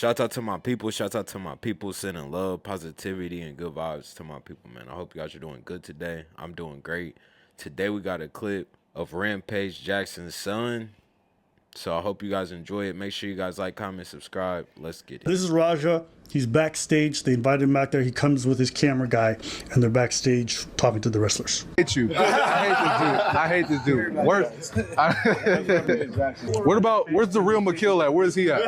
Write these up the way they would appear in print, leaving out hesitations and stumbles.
Shout out to my people. Shout out to my people sending love, positivity, and good vibes to my people, man. I hope you guys are doing good today. I'm doing great. Today we got a clip of Rampage Jackson's son. So I hope you guys enjoy it. Make sure you guys like, comment, subscribe. Let's get it. This is Raja. He's backstage. They invited him back there. He comes with his camera guy, and they're backstage talking to the wrestlers. I hate you. I hate this dude. Where's the real McKill at? Where's he at?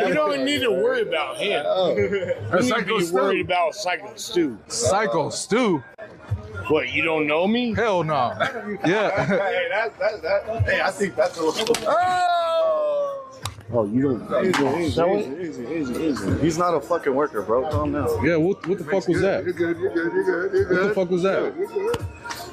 You don't need to worry about him. You need to be worried about Psycho Stu. Psycho Stu? What, you don't know me? Hell no. Yeah. Hey, I think that's a little... Oh, you don't sell it? He's not a fucking worker, bro. Calm down. Yeah, what the fuck was that? You're good. What the fuck was that?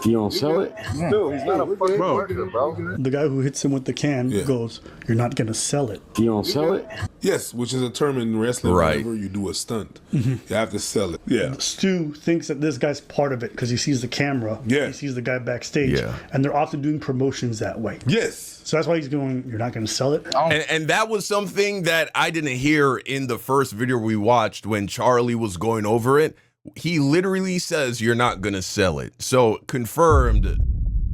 You don't sell it? Dude, he's not a fucking worker, bro. The guy who hits him with the can goes, "You're not gonna sell it." You don't sell it? Yes, which is a term in wrestling. Whenever you do a stunt, you have to sell it. Yeah. Stu thinks that this guy's part of it because he sees the camera. Yeah. He sees the guy backstage. Yeah. And they're often doing promotions that way. Yes. So that's why he's going, "You're not gonna sell it." And that was something that I didn't hear in the first video we watched when Charlie was going over it. He literally says, "You're not gonna sell it." So confirmed,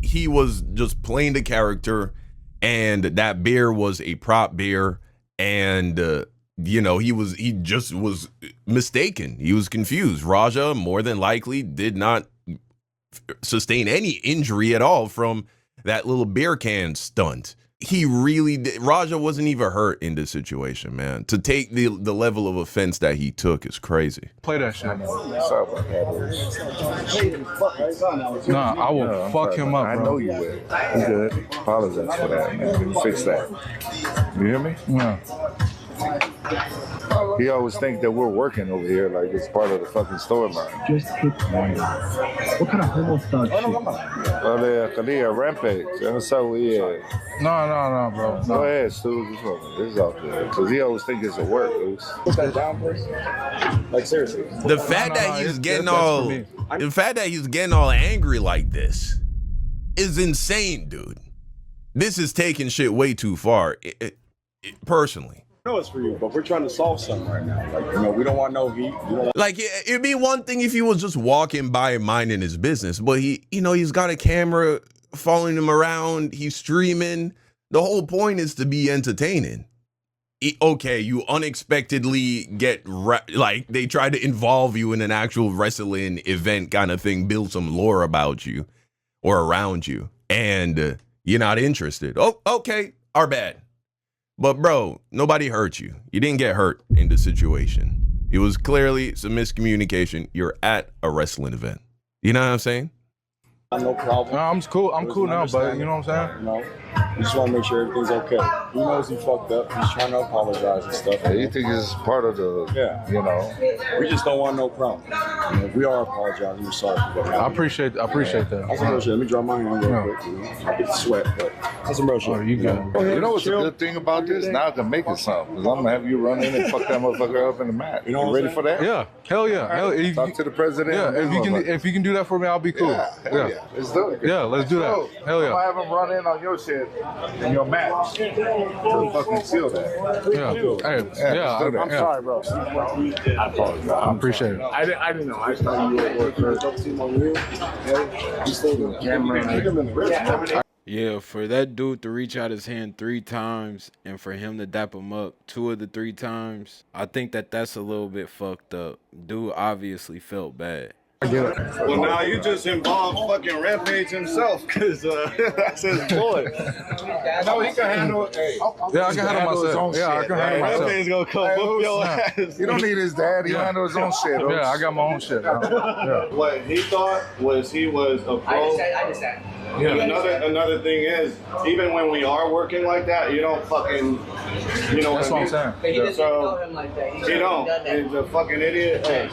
he was just playing the character, and that beer was a prop beer, and you know, he just was mistaken. He was confused. Raja more than likely did not sustain any injury at all from that little beer can stunt. He really did. Raja wasn't even hurt in this situation, man. To take the level of offense that he took is crazy. Play that shit. Nah, I will fuck him up, bro. I know you will. You good. Apologize for that, man. Fix that. You hear me? Yeah. He always thinks that we're working over here like it's part of the fucking storyline. What kind of homo style shit? Rampage. That's how we No, bro. Go ahead, Stu. This is out there. Because he always thinks it's a work, dude. Put that down first. Like, seriously. The fact that he's getting all angry like this is insane, dude. This is taking shit way too far, personally. I know it's for you, but we're trying to solve something right now. Like, you know, we don't want no heat. Like, it'd be one thing if he was just walking by minding his business, but he's got a camera following him around. He's streaming. The whole point is to be entertaining. Okay, you unexpectedly get, like, they try to involve you in an actual wrestling event kind of thing, build some lore about you or around you, and you're not interested. Oh, okay, our bad. But bro, nobody hurt you. You didn't get hurt in the situation. It was clearly some miscommunication. You're at a wrestling event. You know what I'm saying? No problem. No, I'm cool. I'm cool now, but you know what I'm saying? No. We just want to make sure everything's okay. He knows he fucked up. He's trying to apologize and stuff. Yeah, you think it's part of the, you know. We just don't want no problem. You know, we are apologizing. We're sorry for what happened. I appreciate that. That's some real shit. Let me drop my hand real quick. I get the sweat, but that's some real shit. Oh, you got it. You know what's a good thing about this? Now I can make it something. Because I'm going to have you run in and fuck that motherfucker up in the mat. You ready for that? Yeah. Hell yeah. Right. Talk to the president. Yeah, if you can do that for me, I'll be cool. Yeah. Let's do it. Yeah, let's do that. Hell yeah. I'm going to have him run in on your shit in your mat. To fucking seal that. Yeah. I'm sorry, bro. I apologize. I appreciate it. I didn't know. I just thought you were at work. You stayed in the camera. Yeah, for that dude to reach out his hand 3 times and for him to dap him up 2 of the 3 times, I think that's a little bit fucked up. Dude obviously felt bad. I get it. Well, now you just involved fucking Rampage himself, because that's his boy. No, he can handle it. Hey, yeah, I can handle myself. Yeah, I can handle myself. Rampage gonna come whoop your ass. You don't need his dad. He handle his own shit. Yeah, I got my own shit. Yeah. What he thought was he was a pro. I understand. Yeah. Another thing is, even when we are working like that, you don't fucking, you know. That's what I'm saying. But he doesn't know him like that. He don't. He's a fucking idiot. Hey.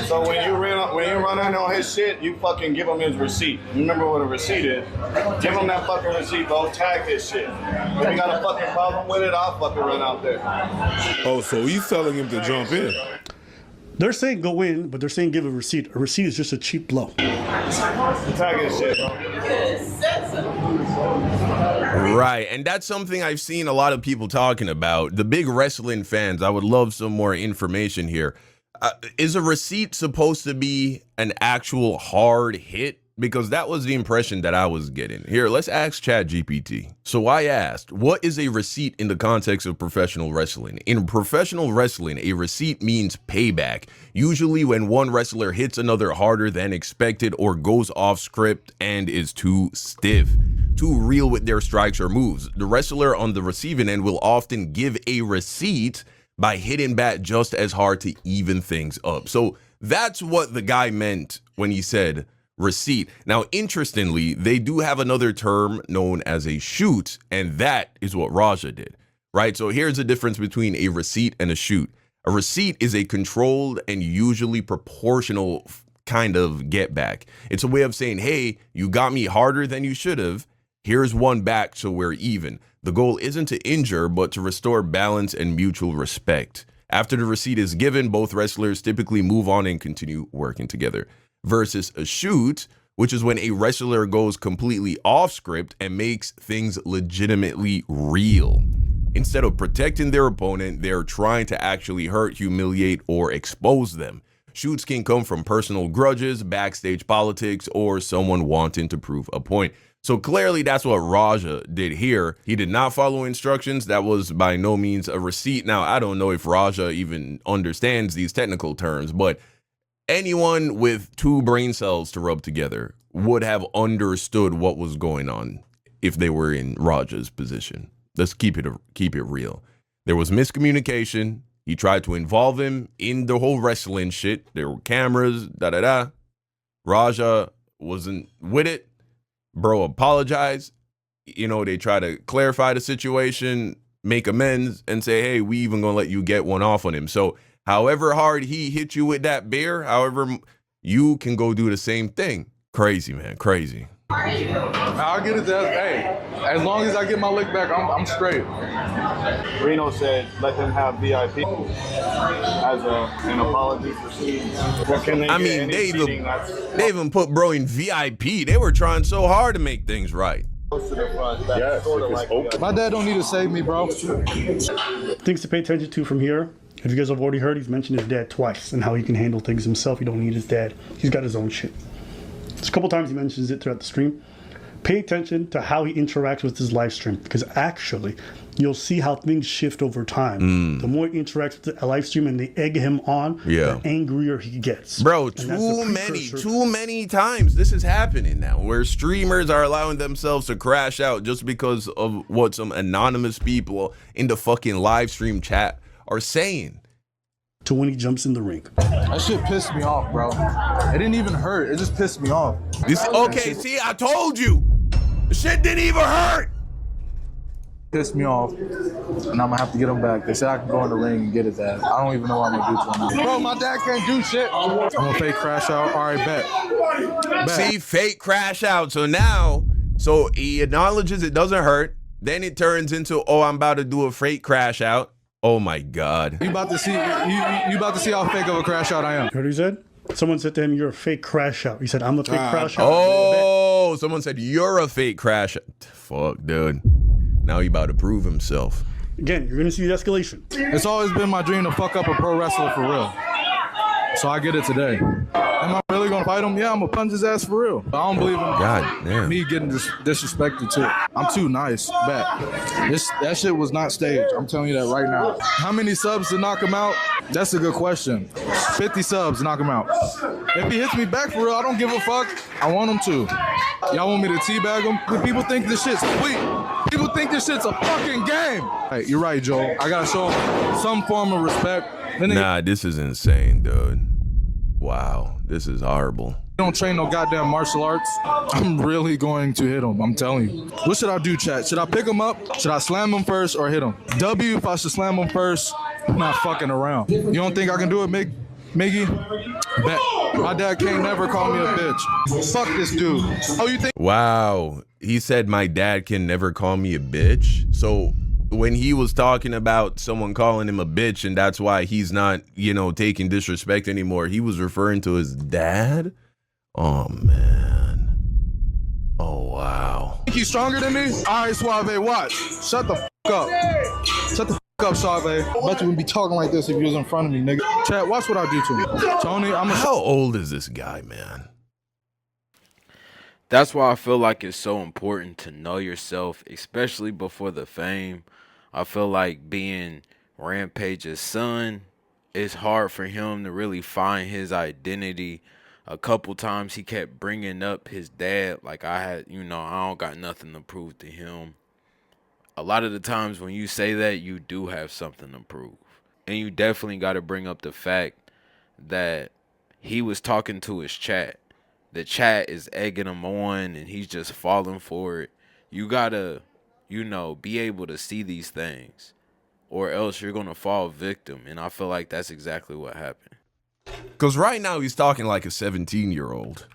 So when you run in on his shit, you fucking give him his receipt. Remember what a receipt is? Give him that fucking receipt, bro. Tag his shit. If you got a fucking problem with it, I'll fucking run out there. Oh, so he's telling him to jump in. They're saying go in, but they're saying give a receipt. A receipt is just a cheap blow. Tag his shit, bro. Right, and that's something I've seen a lot of people talking about. The big wrestling fans, I would love some more information here. Is a receipt supposed to be an actual hard hit? Because that was the impression that I was getting. Here, let's ask ChatGPT. So I asked, what is a receipt in the context of professional wrestling? In professional wrestling, a receipt means payback. Usually when one wrestler hits another harder than expected or goes off script and is too stiff, too real with their strikes or moves. The wrestler on the receiving end will often give a receipt by hitting back just as hard to even things up. So that's what the guy meant when he said receipt. Now, interestingly, they do have another term known as a shoot, and that is what Raja did, right? So here's the difference between a receipt and a shoot. A receipt is a controlled and usually proportional kind of get back. It's a way of saying, hey, you got me harder than you should have. Here's one back so we're even. The goal isn't to injure, but to restore balance and mutual respect. After the receipt is given, both wrestlers typically move on and continue working together. Versus a shoot, which is when a wrestler goes completely off script and makes things legitimately real. Instead of protecting their opponent, they're trying to actually hurt, humiliate, or expose them. Shoots can come from personal grudges, backstage politics, or someone wanting to prove a point. So clearly that's what Raja did here. He did not follow instructions. That was by no means a receipt. Now, I don't know if Raja even understands these technical terms, but anyone with two brain cells to rub together would have understood what was going on if they were in Raja's position. Let's keep it real. There was miscommunication. He tried to involve him in the whole wrestling shit. There were cameras, da-da-da. Raja wasn't with it. Bro apologized. You know, they try to clarify the situation, make amends, and say, hey, we even gonna let you get one off on him. So however hard he hit you with that beer, however you can go do the same thing. Crazy, man, crazy. I'll get it to hey, as long as I get my lick back, I'm straight. Reno said let them have VIP as an apology for cheating. I mean, they even put bro in VIP. They were trying so hard to make things right. Yes, my dad don't need to save me, bro. Things to pay attention to from here. If you guys have already heard, he's mentioned his dad twice and how he can handle things himself. He don't need his dad. He's got his own shit. There's a couple times he mentions it throughout the stream. Pay attention to how he interacts with his live stream, because actually you'll see how things shift over time. The more he interacts with the live stream and they egg him on, the angrier he gets. Bro, too many times this is happening now, where streamers are allowing themselves to crash out just because of what some anonymous people in the fucking live stream chat are saying. To when he jumps in the ring. That shit pissed me off, bro. It didn't even hurt. It just pissed me off. Okay, see, I told you. The shit didn't even hurt. Pissed me off. And I'm gonna have to get him back. They said I can go in the ring and get his ass. I don't even know what I'm gonna do to him. Bro, my dad can't do shit. I'm gonna fake crash out. All right, bet. See, fake crash out. So he acknowledges it doesn't hurt. Then it turns into, oh, I'm about to do a fake crash out. Oh my God! You about to see how fake of a crash out I am. You heard what he said? Someone said to him, "You're a fake crash out." He said, "I'm a fake crash out." Oh, someone said you're a fake crash out. Fuck, dude. Now he about to prove himself. Again, you're gonna see the escalation. It's always been my dream to fuck up a pro wrestler for real. So I get it today. Am I really gonna fight him? Yeah, I'm gonna punch his ass for real. I don't believe in God damn. me getting disrespected too. I'm too nice. Bet. That shit was not staged. I'm telling you that right now. How many subs to knock him out? That's a good question. 50 subs to knock him out. If he hits me back for real, I don't give a fuck. I want him to. Y'all want me to teabag him? People think this shit's sweet. People think this shit's a fucking game. Hey, you're right, Joel. I gotta show him some form of respect. Nah, this is insane, dude. Wow, this is horrible. Don't train no goddamn martial arts. I'm really going to hit him. I'm telling you. What should I do, chat? Should I pick him up? Should I slam him first or hit him? W, if I should slam him first, I'm not fucking around. You don't think I can do it, Miggy? Bet. My dad can't never call me a bitch. Fuck this dude. Oh, you think? Wow. He said my dad can never call me a bitch. So when he was talking about someone calling him a bitch and that's why he's not, you know, taking disrespect anymore, he was referring to his dad? Oh, man. Oh, wow. Think he's stronger than me? All right, Suave, watch. Shut the f*** up. Shut the f*** up, Suave. I bet you wouldn't be talking like this if you was in front of me, nigga. Chat, watch what I do to him. Tony, How old is this guy, man? That's why I feel like it's so important to know yourself, especially before the fame. I feel like being Rampage's son, it's hard for him to really find his identity. A couple times he kept bringing up his dad, like I don't got nothing to prove to him. A lot of the times when you say that, you do have something to prove. And you definitely got to bring up the fact that he was talking to his chat. The chat is egging him on and he's just falling for it. You got to, be able to see these things or else you're going to fall victim. And I feel like that's exactly what happened. Because right now he's talking like a 17-year-old.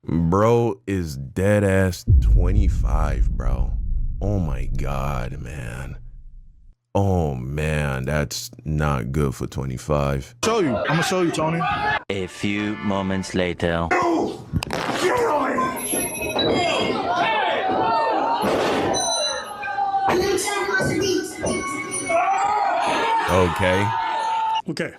Bro is dead ass 25, bro. Oh my God, man. Oh man, that's not good for 25. Show you. I'm gonna show you, Tony. A few moments later. Okay. Okay.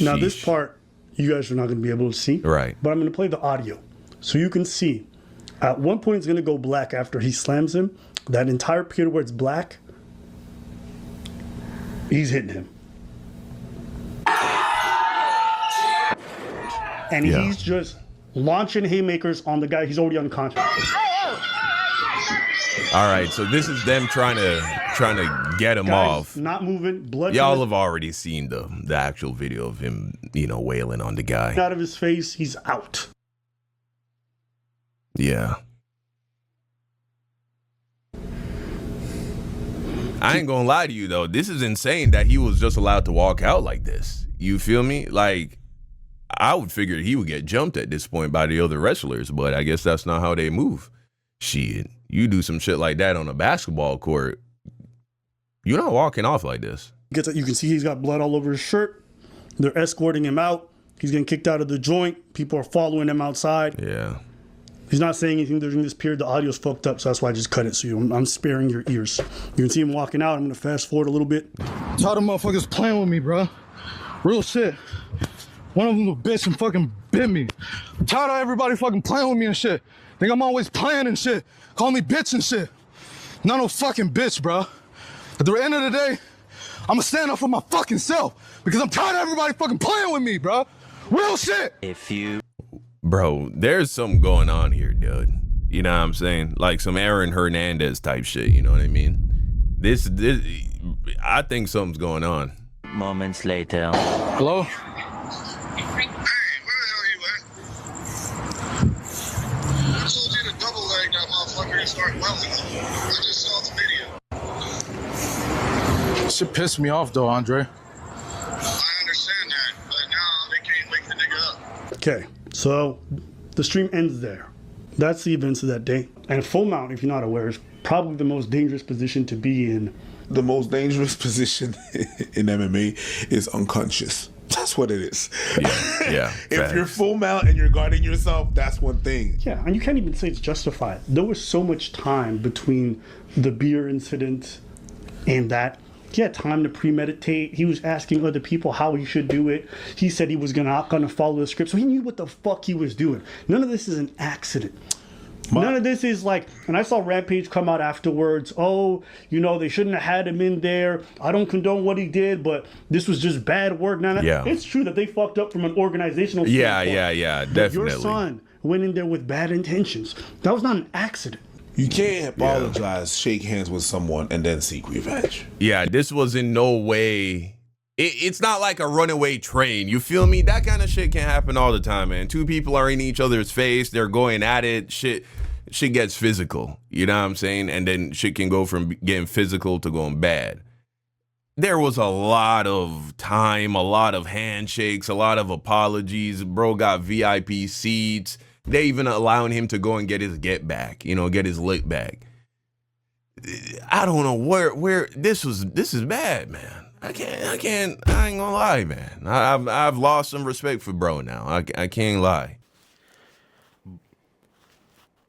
Now this part, you guys are not going to be able to see. Right. But I'm going to play the audio. So you can see. At one point, it's going to go black after he slams him. That entire period where it's black, he's hitting him. And he's just launching haymakers on the guy. He's already unconscious. All right, so this is them trying to get him off. Not moving. Blood. Y'all have already seen the actual video of him, wailing on the guy. Out of his face, he's out. Yeah. I ain't gonna lie to you though. This is insane that he was just allowed to walk out like this. You feel me? Like, I would figure he would get jumped at this point by the other wrestlers, but I guess that's not how they move. Shit, you do some shit like that on a basketball court, you're not walking off like this. You can see he's got blood all over his shirt. They're escorting him out. He's getting kicked out of the joint. People are following him outside. Yeah. He's not saying anything during this period. The audio's fucked up, so that's why I just cut it. So I'm sparing your ears. You can see him walking out. I'm gonna fast forward a little bit. Tell them motherfuckers playing with me, bro. Real shit. One of them a bitch and fucking bit me. I'm tired of everybody fucking playing with me and shit. Think I'm always playing and shit. Call me bitch and shit. Not no fucking bitch, bro. At the end of the day, I'ma stand up for my fucking self because I'm tired of everybody fucking playing with me, bro. Real shit. Bro, there's something going on here, dude. You know what I'm saying? Like some Aaron Hernandez type shit, you know what I mean? This I think something's going on. Moments later. Hello? Shit pissed me off though, Andre. I understand that, but now they can't wake the nigga up. Okay, so the stream ends there. That's the events of that day. And full mount, if you're not aware, is probably the most dangerous position to be in. The most dangerous position in MMA is unconscious. That's what it is. Yeah. If you're full mount and you're guarding yourself, that's one thing. Yeah, and you can't even say it's justified. There was so much time between the beer incident and that. He had time to premeditate. He was asking other people how he should do it. He said he was not gonna follow the script, so he knew what the fuck he was doing. None of this is an accident. None of this is like, and I saw Rampage come out afterwards, they shouldn't have had him in there. I don't condone what he did, but this was just bad work. Now, it's true that they fucked up from an organizational standpoint. Yeah, definitely. Your son went in there with bad intentions. That was not an accident. You can't apologize, shake hands with someone, and then seek revenge. Yeah, this was in no way. It's not like a runaway train. You feel me? That kind of shit can happen all the time, man. Two people are in each other's face. They're going at it. Shit gets physical. You know what I'm saying? And then shit can go from getting physical to going bad. There was a lot of time, a lot of handshakes, a lot of apologies. Bro got VIP seats. They even allowing him to go and get his get back, you know, get his lick back. I don't know where this is bad, man. I ain't gonna lie, man. I've lost some respect for bro now. I can't lie.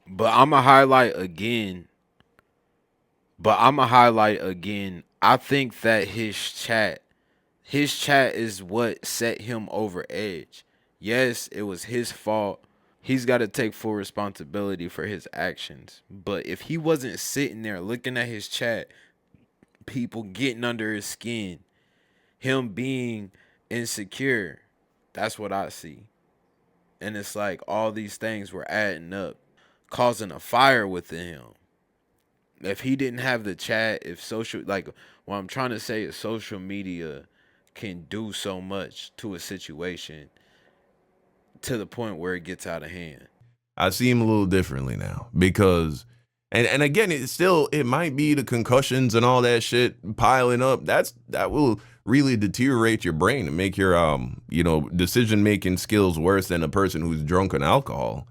But I'ma highlight again. I think that his chat is what set him over edge. Yes, it was his fault. He's got to take full responsibility for his actions. But if he wasn't sitting there looking at his chat, people getting under his skin, him being insecure, that's what I see. And it's like all these things were adding up, causing a fire within him. If he didn't have the chat, what I'm trying to say is social media can do so much to a situation to the point where it gets out of hand. I see him a little differently now because, and again, it might be the concussions and all that shit piling up. That will really deteriorate your brain and make your decision making skills worse than a person who's drunk on alcohol.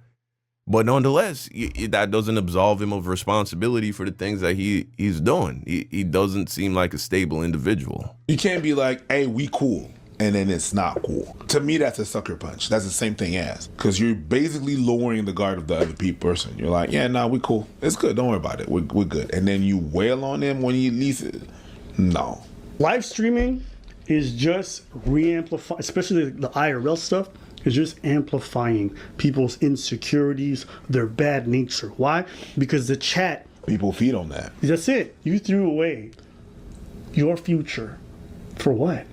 But nonetheless, that doesn't absolve him of responsibility for the things that he's doing. He doesn't seem like a stable individual. You can't be like, hey, we cool, and then it's not cool. To me, that's a sucker punch. That's the same thing as, because you're basically lowering the guard of the other person. You're like, yeah, nah, we cool. It's good. Don't worry about it. We're good. And then you wail on them when you least it. No. Live streaming is just re-amplifying, especially the IRL stuff. Is just amplifying people's insecurities, their bad nature. Why? Because the chat. People feed on that. That's it. You threw away your future. For what?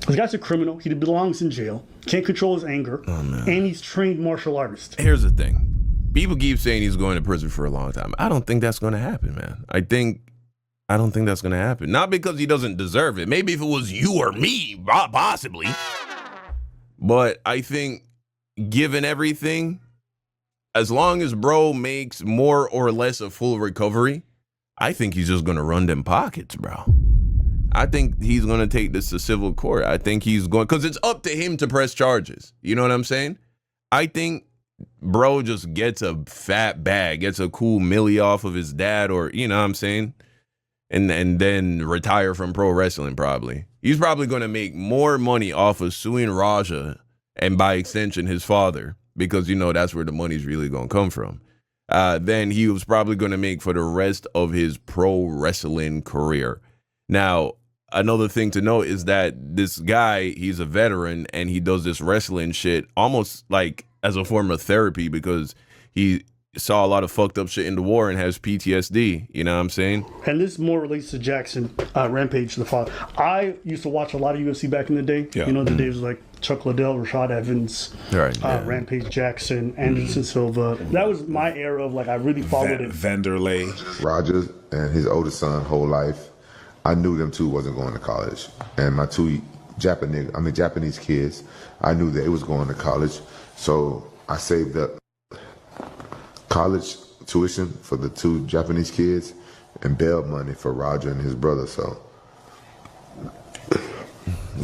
This guy's a criminal. He belongs in jail. Can't control his anger. Oh, man. And he's trained martial artist. Here's the thing. People keep saying he's going to prison for a long time. I don't think that's going to happen, man. I don't think that's going to happen. Not because he doesn't deserve it. Maybe if it was you or me, possibly. But I think, given everything, as long as bro makes more or less a full recovery, I think he's just going to run them pockets, bro. I think he's going to take this to civil court. I think he's going, because it's up to him to press charges. You know what I'm saying? I think bro just gets a fat bag, gets a cool milli off of his dad, or, you know what I'm saying? And then retire from pro wrestling probably. He's probably going to make more money off of suing Raja and by extension his father, because, you know, that's where the money's really going to come from. Then he was probably going to make for the rest of his pro wrestling career. Now, another thing to note is that this guy, he's a veteran and he does this wrestling shit almost like as a form of therapy, because he saw a lot of fucked up shit in the war and has PTSD. You know what I'm saying? And this more relates to Jackson, Rampage, the father. I used to watch a lot of UFC back in the day. Yeah. You know, the days like Chuck Liddell, Rashad Evans, Rampage Jackson, Anderson Silva. That was my era of, like, I really followed it. Vanderlei. Rogers and his oldest son, whole life, I knew them two wasn't going to college. And my two Japanese kids, I knew that it was going to college. So I saved up college tuition for the two Japanese kids and bail money for Roger and his brother. So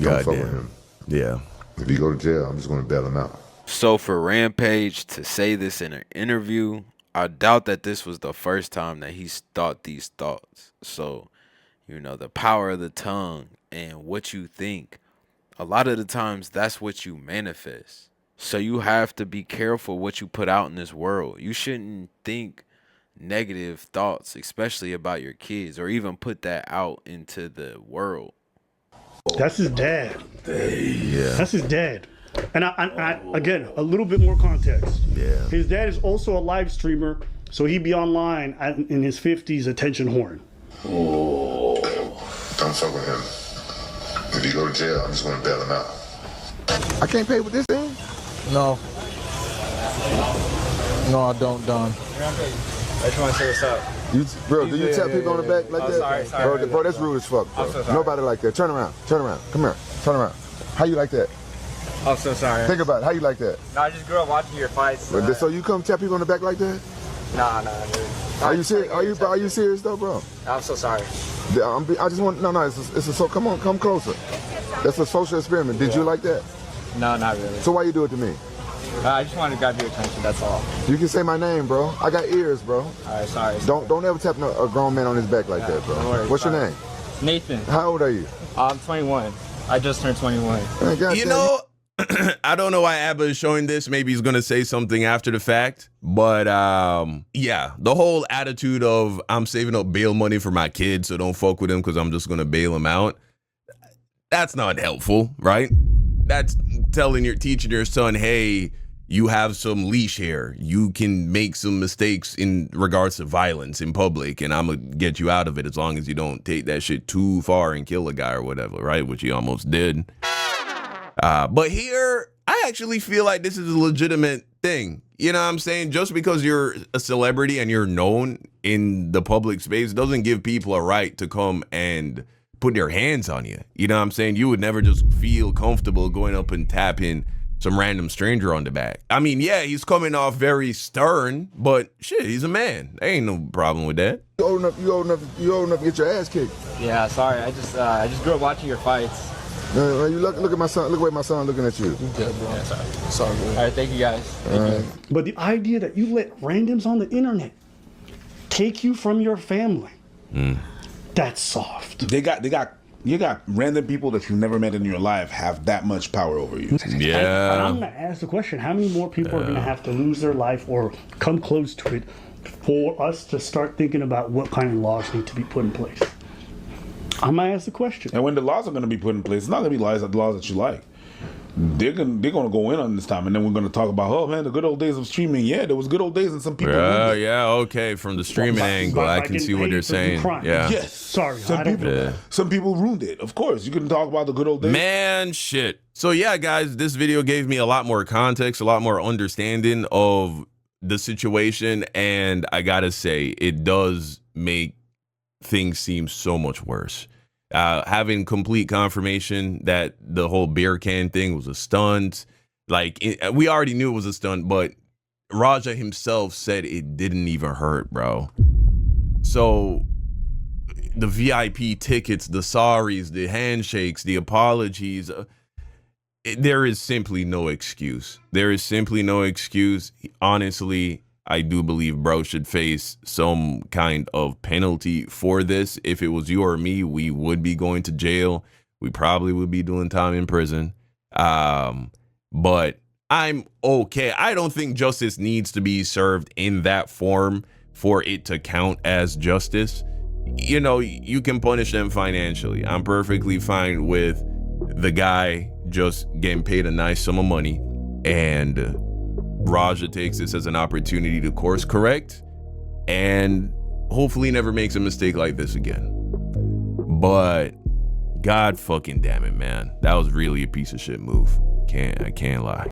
don't fuck with him. Yeah. If you go to jail, I'm just going to bail him out. So for Rampage to say this in an interview, I doubt that this was the first time that he's thought these thoughts. So, you know, the power of the tongue and what you think, a lot of the times that's what you manifest. So you have to be careful what you put out in this world. You shouldn't think negative thoughts, especially about your kids, or even put that out into the world. That's his dad. Yeah. That's his dad. And I again, a little bit more context. Yeah. His dad is also a live streamer, so he'd be online in his 50s, attention horn. Oh. Don't fuck with him. If you go to jail, I'm just going to bail him out. I can't pay with this thing? No. No, I don't, Don. I just want to say what's up. Bro, do you tap people on the back like that? Sorry. Bro, that's rude as fuck, bro. So nobody like that. Turn around. Come here. Turn around. How you like that? I'm so sorry. Think about it. How you like that? No, I just grew up watching your fights. So you come tap people on the back like that? Nah, dude. Are you serious? Are you serious though, bro? I'm so sorry. I just want come on, come closer. That's a social experiment. Did you like that? No, not really. So why you do it to me? I just wanted to grab your attention, that's all. You can say my name, bro. I got ears, bro. Alright, sorry. Don't ever tap a grown man on his back like that, bro. No worries, What's your sorry. name? Nathan. How old are you? I'm 21. I just turned 21. You know, I don't know why Abba is showing this. Maybe he's gonna say something after the fact. But yeah, the whole attitude of I'm saving up bail money for my kids, so don't fuck with him because I'm just gonna bail him out. That's not helpful, right? That's teaching your son, hey, you have some leash here. You can make some mistakes in regards to violence in public, and I'm gonna get you out of it as long as you don't take that shit too far and kill a guy or whatever, right? Which he almost did. But here, I actually feel like this is a legitimate thing. You know what I'm saying? Just because you're a celebrity and you're known in the public space doesn't give people a right to come and put their hands on you. You know what I'm saying? You would never just feel comfortable going up and tapping some random stranger on the back. I mean, yeah, he's coming off very stern, but shit, he's a man. There ain't no problem with that. You old enough to get your ass kicked. Yeah, sorry. I just grew up watching your fights. You look at my son. Look away, my son looking at you. Good, bro. Yeah, sorry. All right, thank you guys. Thank you. But the idea that you let randoms on the internet take you from your family, that's soft. You got random people that you never met in your life have that much power over you. Yeah. And I'm gonna ask the question: how many more people are gonna have to lose their life or come close to it for us to start thinking about what kind of laws need to be put in place? I'm gonna ask the question. And when the laws are going to be put in place, it's not going to be laws that you like. They're going to go in on this time, and then we're going to talk about, oh man, the good old days of streaming. Yeah, there was good old days, and some people. Yeah, okay. From the streaming angle, I can see what they're saying. Yeah. Yes. Sorry, some people ruined it. Of course, you can talk about the good old days. Man, shit. So yeah, guys, this video gave me a lot more context, a lot more understanding of the situation, and I gotta say, it does make things seem so much worse. Having complete confirmation that the whole beer can thing was a stunt. We already knew it was a stunt, but Raja himself said it didn't even hurt, bro. So the VIP tickets, the sorries, the handshakes, the apologies, there is simply no excuse. There is simply no excuse. Honestly, I do believe bro should face some kind of penalty for this. If it was you or me, we would be going to jail. We probably would be doing time in prison. But I'm okay. I don't think justice needs to be served in that form for it to count as justice. You know, you can punish them financially. I'm perfectly fine with the guy just getting paid a nice sum of money, and Raja takes this as an opportunity to course correct and hopefully never makes a mistake like this again. But God fucking damn it, man. That was really a piece of shit move. I can't lie.